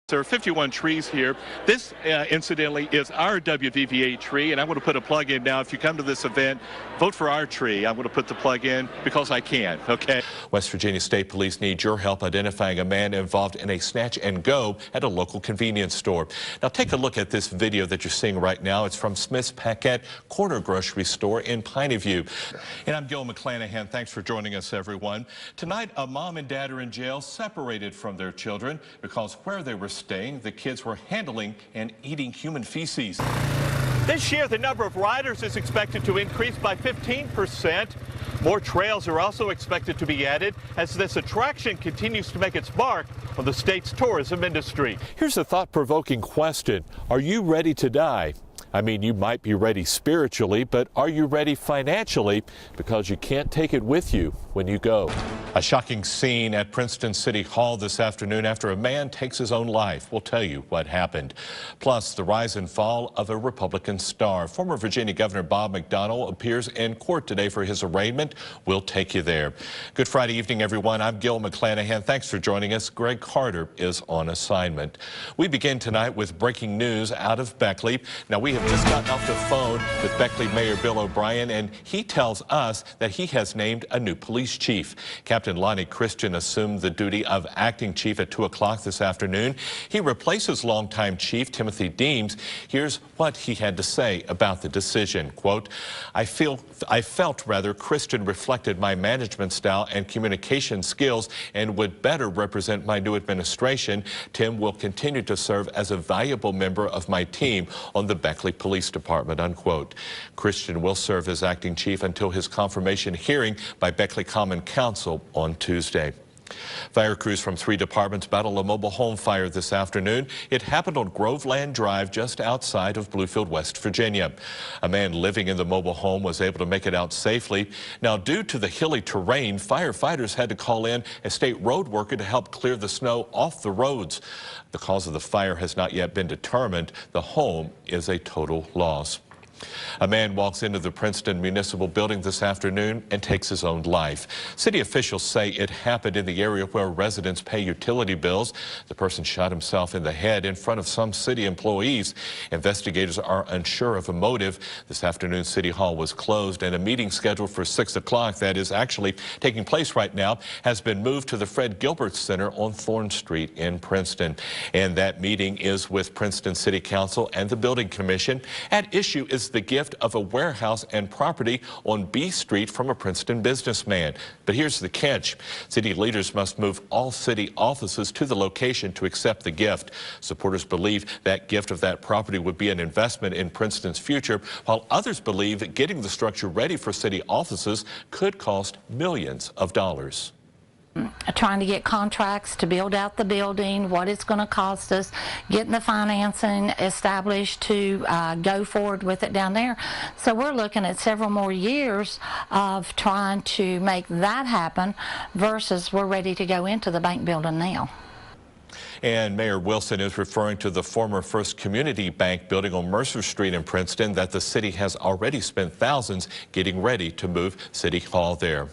There are 51 trees here. This, incidentally, is our WVVA tree, and I'm going to put a plug in now. If you come to this event, vote for our tree. I'm going to put the plug in because I can, okay? West Virginia State Police need your help identifying a man involved in a snatch and go at a local convenience store. Now, take a look at this video that you're seeing right now. It's from Smith's Paquette Corner Grocery Store in Piney View. And I'm Gil McClanahan. Thanks for joining us, everyone. Tonight, a mom and dad are in jail, separated from their children because where they were staying, the kids were handling and eating human feces. This year, the number of riders is expected to increase by 15%. More trails are also expected to be added as this attraction continues to make its mark on the state's tourism industry. Here's a thought-provoking question. Are you ready to die? I mean, you might be ready spiritually, but are you ready financially? Because you can't take it with you when you go. A shocking scene at Princeton City Hall this afternoon after a man takes his own life. We'll tell you what happened. Plus, the rise and fall of a Republican star. Former Virginia Governor Bob McDonnell appears in court today for his arraignment. We'll take you there. Good Friday evening, everyone. I'm Gil McClanahan. Thanks for joining us. Greg Carter is on assignment. We begin tonight with breaking news out of Beckley. Now, we have just gotten off the phone with Beckley Mayor Bill O'Brien, and he tells us that he has named a new police chief. Captain Lonnie Christian assumed the duty of acting chief at 2 o'clock this afternoon. He replaces longtime chief Timothy Deems. Here's what he had to say about the decision. Quote, I felt Christian reflected my management style and communication skills and would better represent my new administration. Tim will continue to serve as a valuable member of my team on the Beckley Police Department, unquote. Christian will serve as acting chief until his confirmation hearing by Beckley Common Council on Tuesday. Fire crews from 3 departments battled a mobile home fire this afternoon. It happened on Groveland Drive just outside of Bluefield, West Virginia. A man living in the mobile home was able to make it out safely. Now, due to the hilly terrain, firefighters had to call in a state road worker to help clear the snow off the roads. The cause of the fire has not yet been determined. The home is a total loss. A man walks into the Princeton Municipal Building this afternoon and takes his own life. City officials say it happened in the area where residents pay utility bills. The person shot himself in the head in front of some city employees. Investigators are unsure of a motive. This afternoon, City Hall was closed, and a meeting scheduled for 6 o'clock that is actually taking place right now has been moved to the Fred Gilbert Center on Thorn Street in Princeton. And that meeting is with Princeton City Council and the Building Commission. At issue is the gift of a warehouse and property on B Street from a Princeton businessman. But here's the catch. City leaders must move all city offices to the location to accept the gift. Supporters believe that gift of that property would be an investment in Princeton's future, while others believe that getting the structure ready for city offices could cost millions of dollars. Trying to get contracts to build out the building, what it's going to cost us, getting the financing established to go forward with it down there. So we're looking at several more years of trying to make that happen versus we're ready to go into the bank building now. And Mayor Wilson is referring to the former First Community Bank building on Mercer Street in Princeton that the city has already spent thousands getting ready to move City Hall there.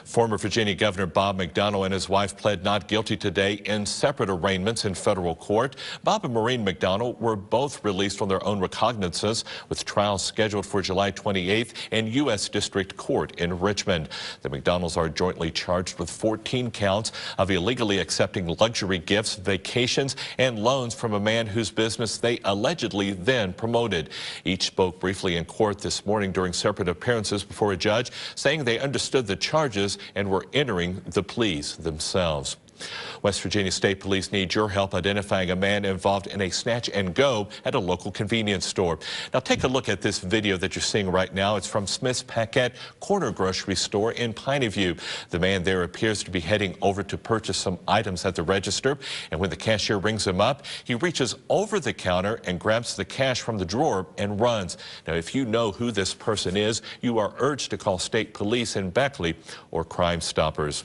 Former Virginia Governor Bob McDonnell and his wife pled not guilty today in separate arraignments in federal court. Bob and Maureen McDonnell were both released on their own recognizances, with trials scheduled for July 28th in U.S. District Court in Richmond. The McDonnells are jointly charged with 14 counts of illegally accepting luxury gifts, vacations, and loans from a man whose business they allegedly then promoted. Each spoke briefly in court this morning during separate appearances before a judge, saying they understood the charges and were entering the pleas themselves. West Virginia State Police need your help identifying a man involved in a snatch and go at a local convenience store. Now, take a look at this video that you're seeing right now. It's from Smith's Paquette Corner Grocery Store in Piney View. The man there appears to be heading over to purchase some items at the register, and when the cashier rings him up, he reaches over the counter and grabs the cash from the drawer and runs. Now, if you know who this person is, you are urged to call state police in Beckley or Crime Stoppers.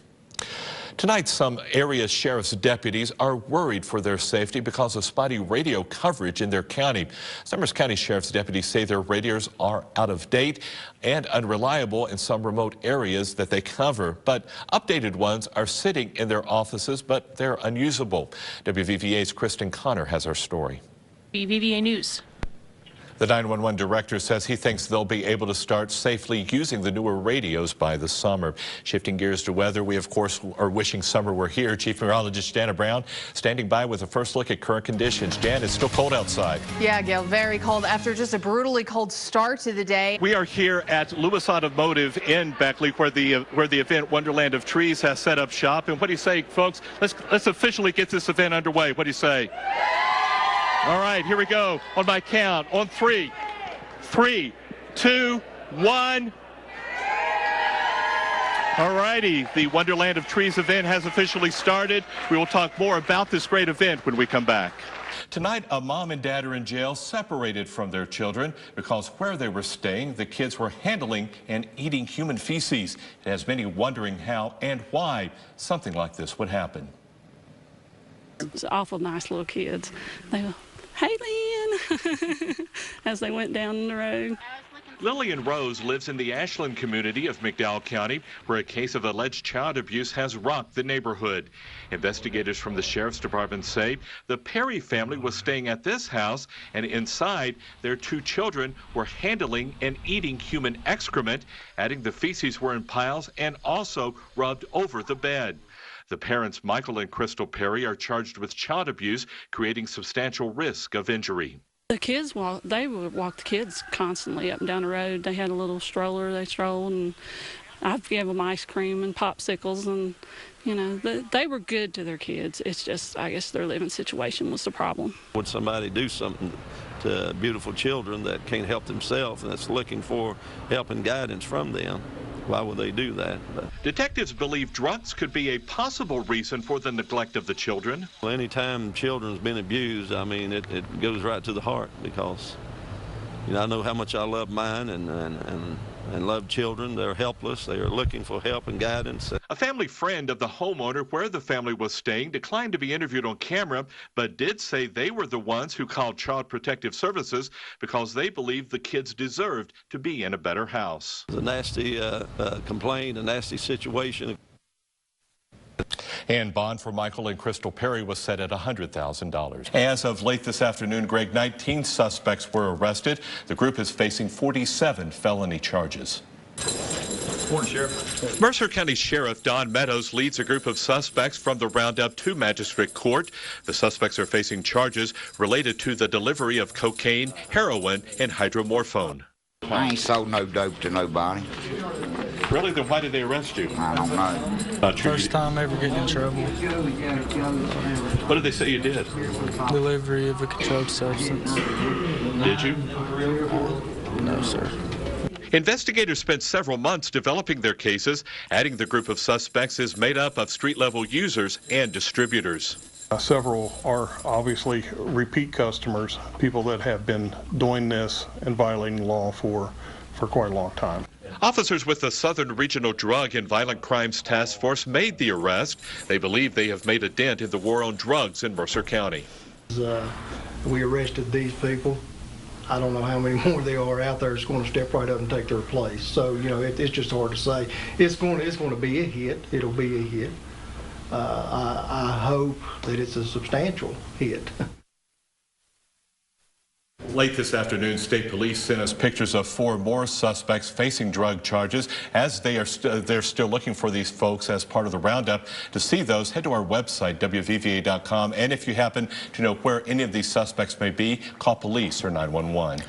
Tonight, some area sheriff's deputies are worried for their safety because of spotty radio coverage in their county. Summers County Sheriff's deputies say their radios are out of date and unreliable in some remote areas that they cover. But updated ones are sitting in their offices, but they're unusable. WVVA's Kristen Connor has our story. WVVA News. The 911 director says he thinks they'll be able to start safely using the newer radios by the summer. Shifting gears to weather, we of course are wishing summer were here. Chief Meteorologist Jana Brown standing by with a first look at current conditions. Jan, it's still cold outside. Yeah, Gail, very cold after just a brutally cold start to the day. We are here at Lewis Automotive in Beckley, where the event Wonderland of Trees has set up shop. And what do you say, folks? Let's officially get this event underway. What do you say? All right, here we go. On my count, on 3, 3, 2, 1. All righty, the Wonderland of Trees event has officially started. We will talk more about this great event when we come back. Tonight, a mom and dad are in jail separated from their children because where they were staying, the kids were handling and eating human feces. It has many wondering how and why something like this would happen. It's awful nice little kids. They were, "Hey, Lynn," as they went down the road. Lillian Rose lives in the Ashland community of McDowell County, where a case of alleged child abuse has rocked the neighborhood. Investigators from the Sheriff's Department say the Perry family was staying at this house, and inside, their 2 children were handling and eating human excrement, adding the feces were in piles and also rubbed over the bed. The parents, Michael and Crystal Perry, are charged with child abuse, creating substantial risk of injury. The kids they would walk the kids constantly up and down the road. They had a little stroller they strolled, and I'd give them ice cream and popsicles, and you know, they were good to their kids. It's just, I guess their living situation was the problem. Would somebody do something to beautiful children that can't help themselves and that's looking for help and guidance from them? Why would they do that? Detectives believe drugs could be a possible reason for the neglect of the children. Well, anytime children's been abused, I mean, it goes right to the heart because, you know, I know how much I love mine and love children. They're helpless. They are looking for help and guidance. A family friend of the homeowner where the family was staying declined to be interviewed on camera, but did say they were the ones who called Child Protective Services because they believed the kids deserved to be in a better house. It's a nasty complaint, a nasty situation. And bond for Michael and Crystal Perry was set at $100,000. As of late this afternoon, Greg, 19 suspects were arrested. The group is facing 47 felony charges. Morning, Sheriff. Mercer County Sheriff Don Meadows leads a group of suspects from the Roundup 2 Magistrate Court. The suspects are facing charges related to the delivery of cocaine, heroin, and hydromorphone. I ain't sold no dope to nobody. Really? Then why did they arrest you? I don't know. First time ever getting in trouble. What did they say you did? Delivery of a controlled substance. Did you? No, sir. Investigators spent several months developing their cases. Adding the group of suspects is made up of street-level users and distributors. Several are obviously repeat customers, people that have been doing this and violating law for quite a long time. Officers with the Southern Regional Drug and Violent Crimes Task Force made the arrest. They believe they have made a dent in the war on drugs in Mercer County. We arrested these people. I don't know how many more there are out there that's going to step right up and take their place. So, you know, it's just hard to say. It's going to be a hit. It'll be a hit. I hope that it's a substantial hit. Late this afternoon, state police sent us pictures of 4 more suspects facing drug charges as they're still looking for these folks as part of the roundup. To see those, head to our website, WVVA.com. And if you happen to know where any of these suspects may be, call police or 911.